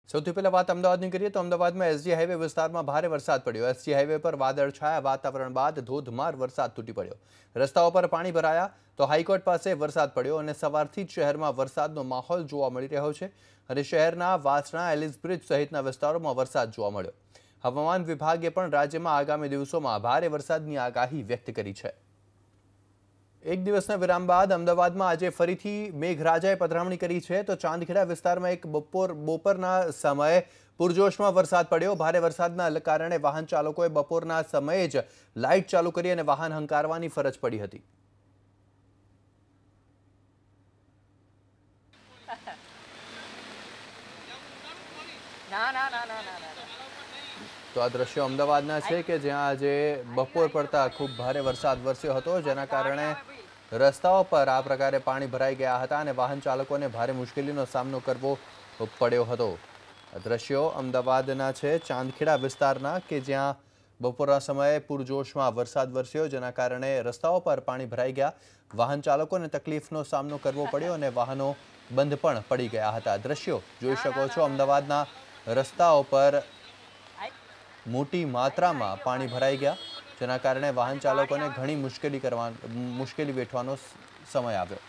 સૌથી પહેલા વાત અમદાવાદની કરીએ તો અમદાવાદમાં એસજી હાઈવે વિસ્તારમાં ભારે વરસાદ પડ્યો। એસજી હાઈવે પર વાદળછાયા વાતાવરણ બાદ ધોધમાર વરસાદ તૂટી પડ્યો। રસ્તાઓ પર પાણી ભરાયા તો હાઈકોર્ટ પાસે વરસાદ પડ્યો અને સવારથી જ શહેરમાં વરસાદનો માહોલ જોવા મળી રહ્યો છે અને શહેરના વાસણા, એલિસ બ્રિજ સહિતના વિસ્તારોમાં વરસાદ જોવા મળ્યો। હવામાન વિભાગે પણ રાજ્યમાં આગામી દિવસોમાં ભારે વરસાદની આગાહી વ્યક્ત કરી છે। એક દિવસના વિરામ બાદ અમદાવાદમાં આજે ફરીથી મેઘરાજાએ પધરામણી કરી છે તો ચાંદખેડા વિસ્તારમાં એક બપોરના સમયે પૂરજોશમાં વરસાદ પડ્યો। ભારે વરસાદના કારણે વાહન ચાલકોએ બપોરના સમયે જ લાઇટ ચાલુ કરી અને વાહન હંકારવાની ફરજ પડી હતી। તો આ દ્રશ્યો અમદાવાદના છે કે જ્યાં આજે બપોર પડતા ખૂબ ભારે વરસાદ વરસ્યો હતો, જેના કારણે રસ્તાઓ પર આ પ્રકારે પાણી ભરાઈ ગયા હતા અને વાહન ચાલકોને ભારે મુશ્કેલીનો સામનો કરવો પડ્યો હતો। દ્રશ્યો અમદાવાદના છે ચાંદખેડા વિસ્તારના કે જ્યાં બપોરના સમયે પૂરજોશમાં વરસાદ વરસ્યો, જેના કારણે રસ્તાઓ પર પાણી ભરાઈ ગયા। વાહન ચાલકોને તકલીફનો સામનો કરવો પડ્યો અને વાહનો બંધ પણ પડી ગયા હતા। દ્રશ્યો જોઈ શકો છો, અમદાવાદના રસ્તાઓ પર મોટી માત્રામાં પાણી ભરાઈ ગયા, જેના કારણે વાહન ચાલકોને ઘણી મુશ્કેલી વેઠવાનો સમય આવ્યો।